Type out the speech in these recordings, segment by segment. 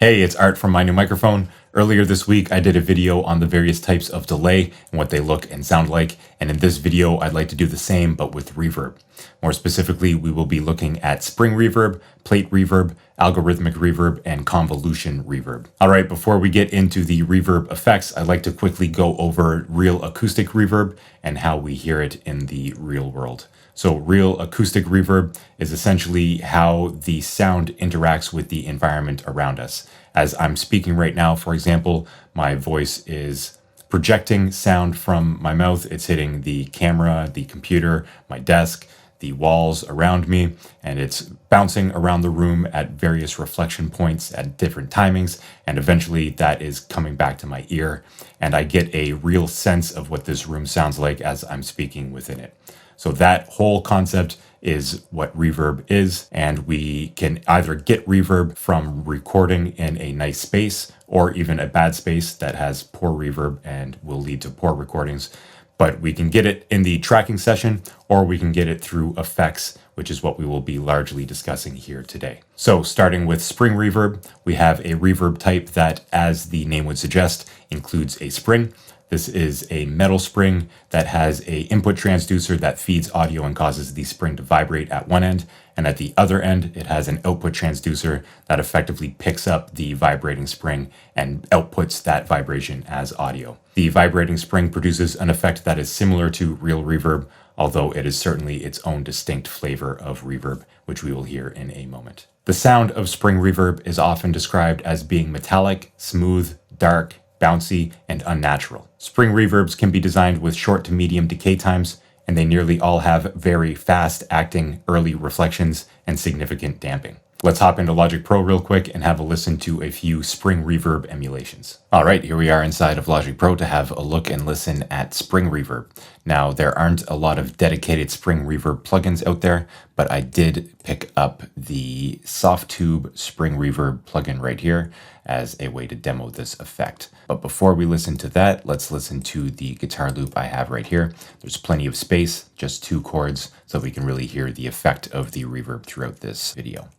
Hey, it's Art from my new microphone. Earlier this week, I did a video on the various types of delay and what they look and sound like. And in this video, I'd like to do the same, but with reverb. More specifically, we will be looking at spring reverb, plate reverb, algorithmic reverb, and convolution reverb. All right, before we get into the reverb effects, I'd like to quickly go over real acoustic reverb and how we hear it in the real world. So real acoustic reverb is essentially how the sound interacts with the environment around us. As I'm speaking right now, for example, my voice is projecting sound from my mouth. It's hitting the camera, the computer, my desk, the walls around me, and it's bouncing around the room at various reflection points at different timings, and eventually that is coming back to my ear, and I get a real sense of what this room sounds like as I'm speaking within it. So that whole concept is what reverb is, and we can either get reverb from recording in a nice space or even a bad space that has poor reverb and will lead to poor recordings. But we can get it in the tracking session, or we can get it through effects, which is what we will be largely discussing here today. So starting with spring reverb, we have a reverb type that, as the name would suggest, includes a spring. This is a metal spring that has an input transducer that feeds audio and causes the spring to vibrate at one end. And at the other end, it has an output transducer that effectively picks up the vibrating spring and outputs that vibration as audio. The vibrating spring produces an effect that is similar to real reverb, although it is certainly its own distinct flavor of reverb, which we will hear in a moment. The sound of spring reverb is often described as being metallic, smooth, dark, bouncy, and unnatural. Spring reverbs can be designed with short to medium decay times, and they nearly all have very fast acting early reflections and significant damping. Let's hop into Logic Pro real quick and have a listen to a few spring reverb emulations. All right, here we are inside of Logic Pro to have a look and listen at spring reverb. Now, there aren't a lot of dedicated spring reverb plugins out there, but I did pick up the Softtube spring reverb plugin right here as a way to demo this effect. But before we listen to that, let's listen to the guitar loop I have right here. There's plenty of space, just 2 chords, so we can really hear the effect of the reverb throughout this video.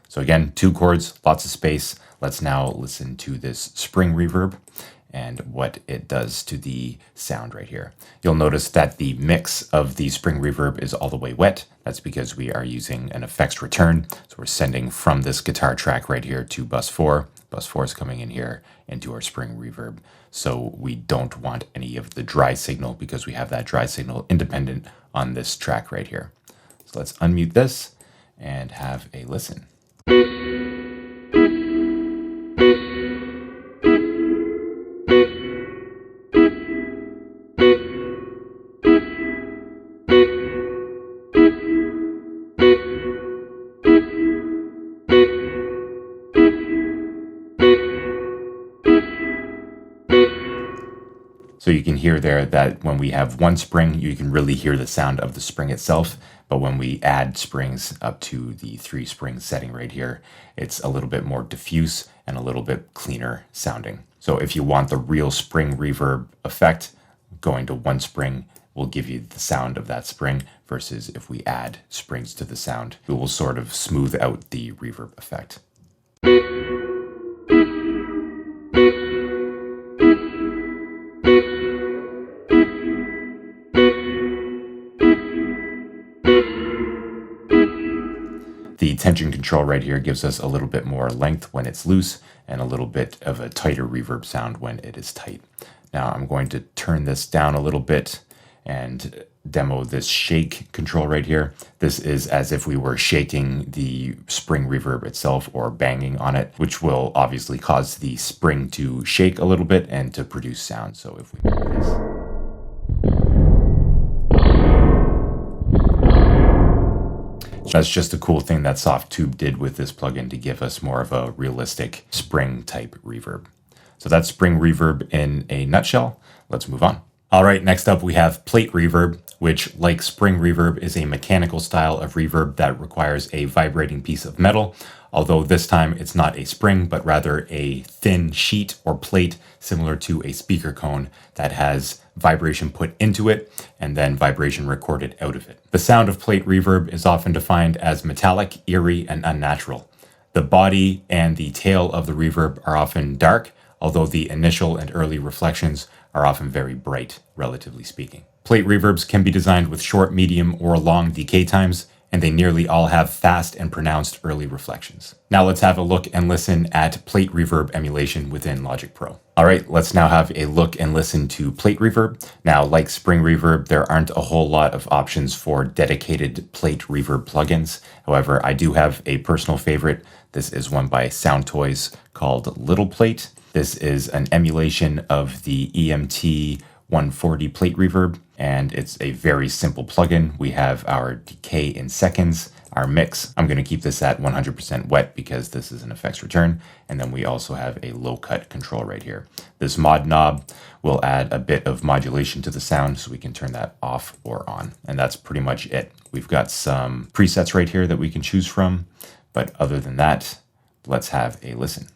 So again, 2 chords, lots of space. Let's now listen to this spring reverb and what it does to the sound right here. You'll notice that the mix of the spring reverb is all the way wet. That's because we are using an effects return. So we're sending from this guitar track right here to bus 4. Bus 4 is coming in here into our spring reverb. So we don't want any of the dry signal because we have that dry signal independent on this track right here. So let's unmute this and have a listen. So you can hear there that when we have 1 spring, you can really hear the sound of the spring itself. But when we add springs up to the 3 spring setting right here, it's a little bit more diffuse and a little bit cleaner sounding. So if you want the real spring reverb effect, going to 1 spring will give you the sound of that spring, versus if we add springs to the sound, it will sort of smooth out the reverb effect. The tension control right here gives us a little bit more length when it's loose and a little bit of a tighter reverb sound when it is tight. Now I'm going to turn this down a little bit and demo this shake control right here. This is as if we were shaking the spring reverb itself or banging on it, which will obviously cause the spring to shake a little bit and to produce sound. So if we move this. That's just a cool thing that Softtube did with this plugin to give us more of a realistic spring type reverb. So that's spring reverb in a nutshell. Let's move on. All right, next up we have plate reverb, which, like spring reverb, is a mechanical style of reverb that requires a vibrating piece of metal, although this time it's not a spring, but rather a thin sheet or plate similar to a speaker cone that has vibration put into it and then vibration recorded out of it. The sound of plate reverb is often defined as metallic, eerie, and unnatural. The body and the tail of the reverb are often dark, although the initial and early reflections are often very bright, relatively speaking. Plate reverbs can be designed with short, medium, or long decay times, and they nearly all have fast and pronounced early reflections. Now let's have a look and listen at plate reverb emulation within Logic Pro. All right, let's now have a look and listen to plate reverb. Now, like spring reverb, there aren't a whole lot of options for dedicated plate reverb plugins. However, I do have a personal favorite. This is one by Soundtoys called Little Plate. This is an emulation of the EMT 140 plate reverb, and it's a very simple plugin. We have our decay in seconds, our mix. I'm going to keep this at 100% wet because this is an effects return. And then we also have a low cut control right here. This mod knob will add a bit of modulation to the sound, so we can turn that off or on. And that's pretty much it. We've got some presets right here that we can choose from. But other than that, let's have a listen.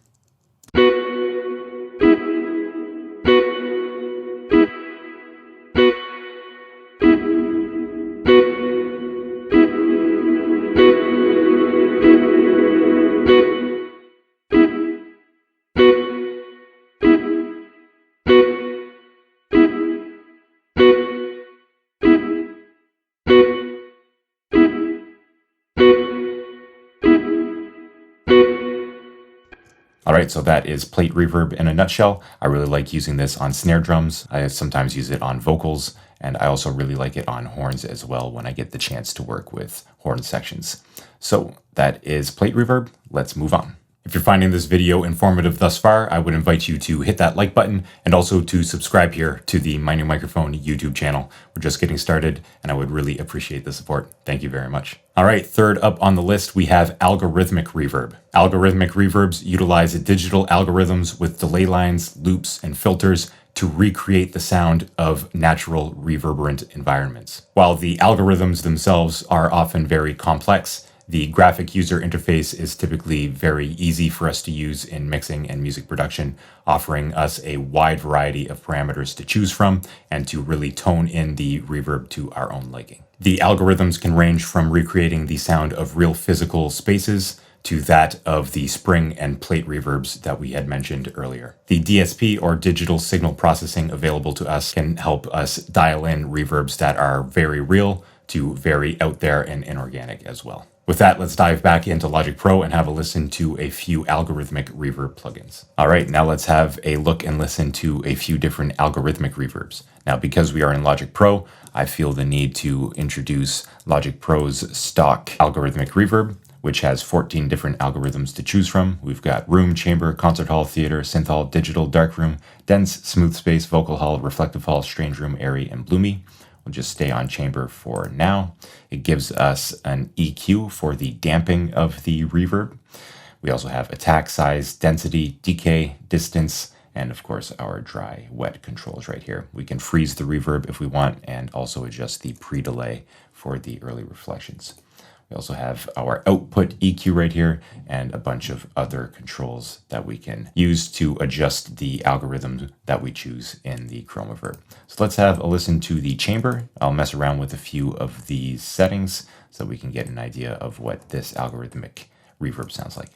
All right, so that is plate reverb in a nutshell. I really like using this on snare drums. I sometimes use it on vocals, and I also really like it on horns as well when I get the chance to work with horn sections. So that is plate reverb. Let's move on. If you're finding this video informative thus far, I would invite you to hit that like button and also to subscribe here to the My New Microphone YouTube channel. We're just getting started, and I would really appreciate the support. Thank you very much. All right, third up on the list, we have Algorithmic Reverb. Algorithmic reverbs utilize digital algorithms with delay lines, loops, and filters to recreate the sound of natural reverberant environments. While the algorithms themselves are often very complex, the graphic user interface is typically very easy for us to use in mixing and music production, offering us a wide variety of parameters to choose from and to really tone in the reverb to our own liking. The algorithms can range from recreating the sound of real physical spaces to that of the spring and plate reverbs that we had mentioned earlier. The DSP, or digital signal processing, available to us can help us dial in reverbs that are very real to very out there and inorganic as well. With that, let's dive back into Logic Pro and have a listen to a few algorithmic reverb plugins. All right, now let's have a look and listen to a few different algorithmic reverbs. Now, because we are in Logic Pro, I feel the need to introduce Logic Pro's stock algorithmic reverb, which has 14 different algorithms to choose from. We've got room, chamber, concert hall, theater, synth hall, digital, dark room, dense, smooth space, vocal hall, reflective hall, strange room, airy, and bloomy. We'll just stay on chamber for now. It gives us an EQ for the damping of the reverb. We also have attack, size, density, decay, distance, and of course our dry, wet controls right here. We can freeze the reverb if we want and also adjust the pre-delay for the early reflections. We also have our output EQ right here and a bunch of other controls that we can use to adjust the algorithm that we choose in the Chroma Reverb. So let's have a listen to the chamber. I'll mess around with a few of these settings so we can get an idea of what this algorithmic reverb sounds like.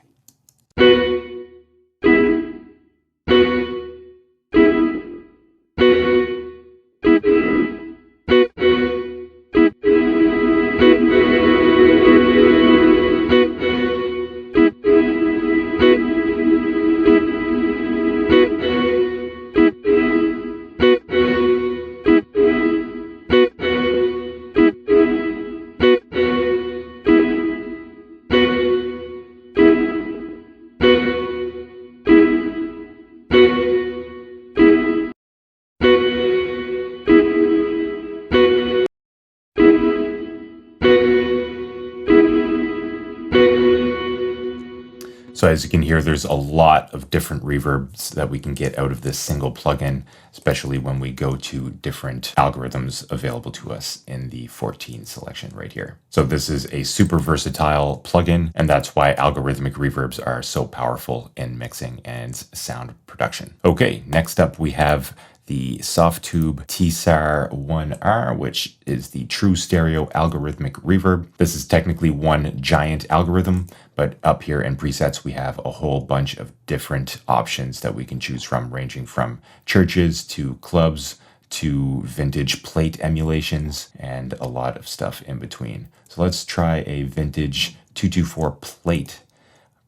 So as you can hear, there's a lot of different reverbs that we can get out of this single plugin, especially when we go to different algorithms available to us in the 14 selection right here. So this is a super versatile plugin, and that's why algorithmic reverbs are so powerful in mixing and sound production. Okay, next up we have the Softtube TSAR1R, which is the true stereo algorithmic reverb. This is technically one giant algorithm, but up here in presets, we have a whole bunch of different options that we can choose from, ranging from churches to clubs to vintage plate emulations and a lot of stuff in between. So let's try a vintage 224 plate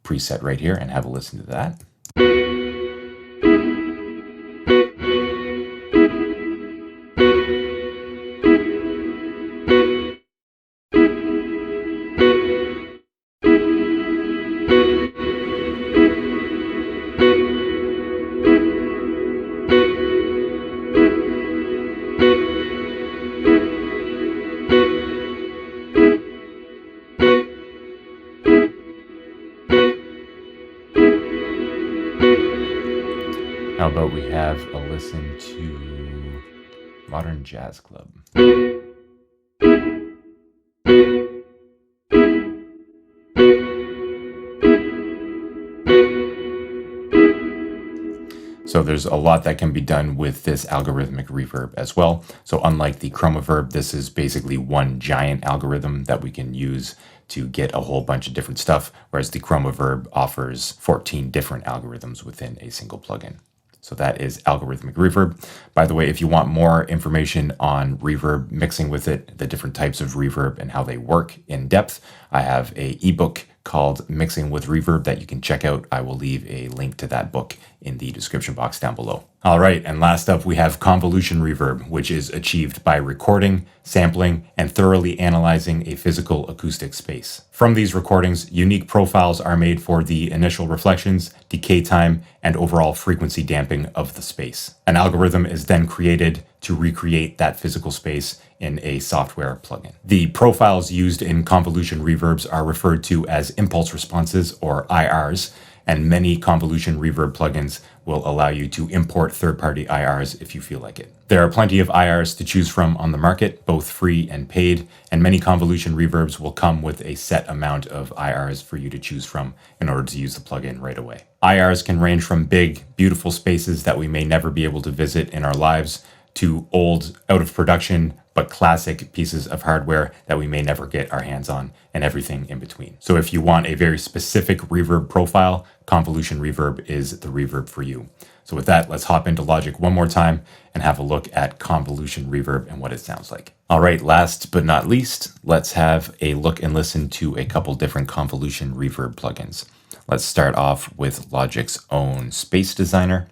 preset right here and have a listen to that. How about we have a listen to Modern Jazz Club. So there's a lot that can be done with this algorithmic reverb as well. So unlike the Chromaverb, this is basically one giant algorithm that we can use to get a whole bunch of different stuff, whereas the Chromaverb offers 14 different algorithms within a single plugin. So that is Algorithmic Reverb. By the way, if you want more information on reverb, mixing with it, the different types of reverb and how they work in depth, I have an ebook called Mixing with Reverb that you can check out. I will leave a link to that book in the description box down below. All right, and last up we have Convolution Reverb, which is achieved by recording, sampling, and thoroughly analyzing a physical acoustic space. From these recordings, unique profiles are made for the initial reflections, decay time, and overall frequency damping of the space. An algorithm is then created to recreate that physical space in a software plugin. The profiles used in convolution reverbs are referred to as impulse responses, or IRs, and many convolution reverb plugins will allow you to import third-party IRs if you feel like it. There are plenty of IRs to choose from on the market, both free and paid, and many convolution reverbs will come with a set amount of IRs for you to choose from in order to use the plugin right away. IRs can range from big, beautiful spaces that we may never be able to visit in our lives to old, out of production, but classic pieces of hardware that we may never get our hands on, and everything in between. So if you want a very specific reverb profile, Convolution Reverb is the reverb for you. So with that, let's hop into Logic one more time and have a look at Convolution Reverb and what it sounds like. All right, last but not least, let's have a look and listen to a couple different Convolution Reverb plugins. Let's start off with Logic's own Space Designer.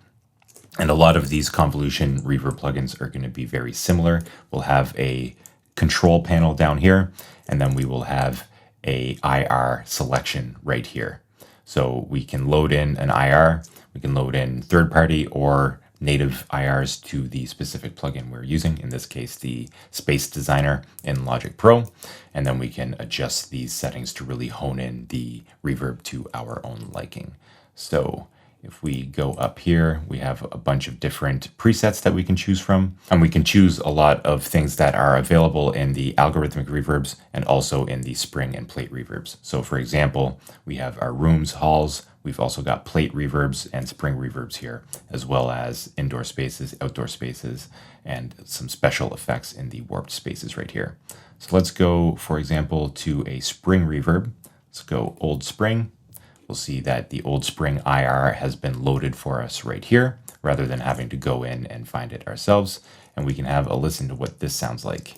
And a lot of these convolution reverb plugins are going to be very similar. We'll have a control panel down here, and then we will have a IR selection right here. So we can load in an IR, we can load in third-party or native IRs to the specific plugin we're using, in this case, the Space Designer in Logic Pro, and then we can adjust these settings to really hone in the reverb to our own liking. So if we go up here, we have a bunch of different presets that we can choose from, and we can choose a lot of things that are available in the algorithmic reverbs and also in the spring and plate reverbs. So for example, we have our rooms, halls, we've also got plate reverbs and spring reverbs here, as well as indoor spaces, outdoor spaces, and some special effects in the warped spaces right here. So let's go, for example, to a spring reverb. Let's go old spring. We'll see that the old spring IR has been loaded for us right here, rather than having to go in and find it ourselves. And we can have a listen to what this sounds like.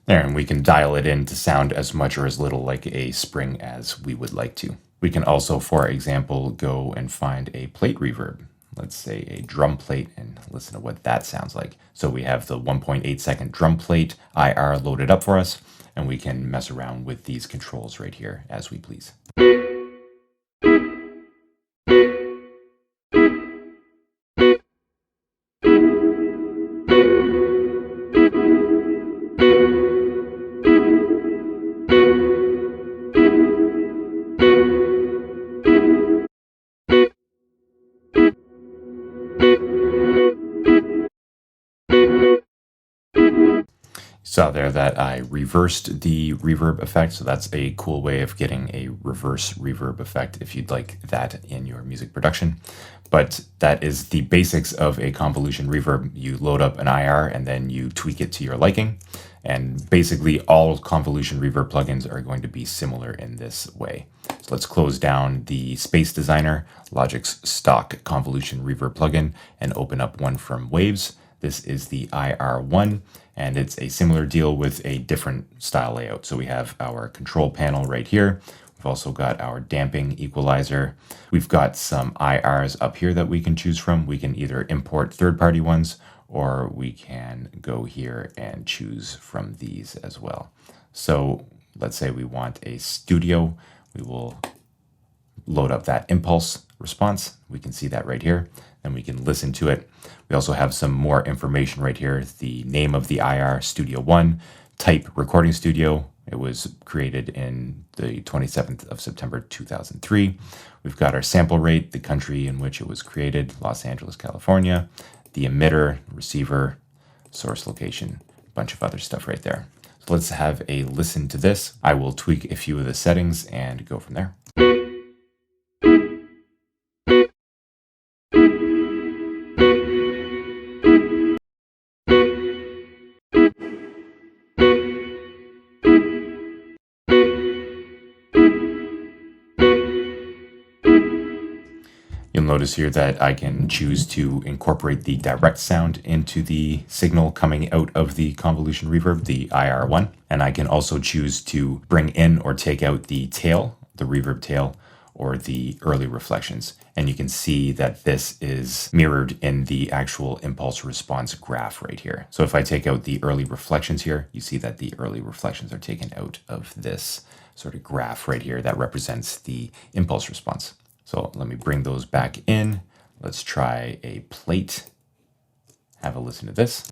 There, and we can dial it in to sound as much or as little like a spring as we would like to. We can also, for example, go and find a plate reverb. let's say a drum plate, and listen to what that sounds like. So we have the 1.8 second drum plate IR loaded up for us, and we can mess around with these controls right here as we please. Saw there that I reversed the reverb effect, so that's a cool way of getting a reverse reverb effect if you'd like that in your music production. But that is the basics of a convolution reverb. You load up an IR and then you tweak it to your liking. And basically all convolution reverb plugins are going to be similar in this way. So let's close down the Space Designer, Logic's stock convolution reverb plugin, and open up one from Waves. This is the IR1, and it's a similar deal with a different style layout. So we have our control panel right here. We've also got our damping equalizer. We've got some IRs up here that we can choose from. We can either import third-party ones, or we can go here and choose from these as well. So let's say we want a studio. We will load up that impulse response. We can see that right here, and we can listen to it. We also have some more information right here. The name of the IR, Studio 1, type recording studio. It was created in the 27th of September 2003. We've got our sample rate, the country in which it was created, Los Angeles, California, the emitter, receiver, source location, a bunch of other stuff right there. So let's have a listen to this. I will tweak a few of the settings and go from there. You'll notice here that I can choose to incorporate the direct sound into the signal coming out of the convolution reverb, the IR1. And I can also choose to bring in or take out the tail, the reverb tail, or the early reflections. And you can see that this is mirrored in the actual impulse response graph right here. So if I take out the early reflections here, you see that the early reflections are taken out of this sort of graph right here that represents the impulse response. So let me bring those back in. Let's try a plate. Have a listen to this.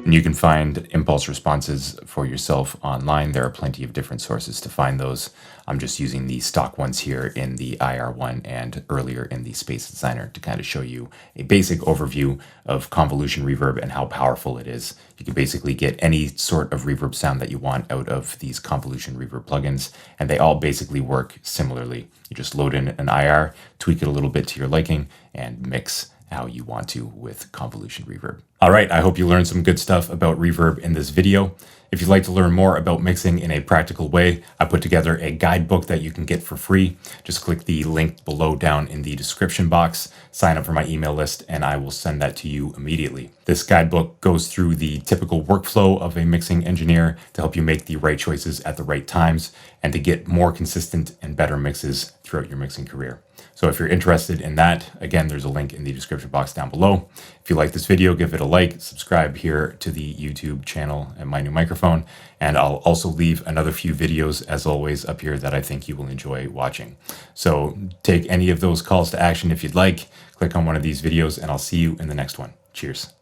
And you can find impulse responses for yourself online. There are plenty of different sources to find those. I'm just using the stock ones here in the IR1 and earlier in the Space Designer to kind of show you a basic overview of convolution reverb and how powerful it is. You can basically get any sort of reverb sound that you want out of these convolution reverb plugins, and they all basically work similarly. You just load in an IR, tweak it a little bit to your liking, and mix how you want to with convolution reverb. All right, I hope you learned some good stuff about reverb in this video. If you'd like to learn more about mixing in a practical way, I put together a guidebook that you can get for free. Just click the link below down in the description box, sign up for my email list, and I will send that to you immediately. This guidebook goes through the typical workflow of a mixing engineer to help you make the right choices at the right times and to get more consistent and better mixes throughout your mixing career. So if you're interested in that, again, there's a link in the description box down below. If you like this video, give it a like, subscribe here to the YouTube channel and my new microphone, and I'll also leave another few videos, as always, up here that I think you will enjoy watching. So take any of those calls to action if you'd like, click on one of these videos, and I'll see you in the next one. Cheers.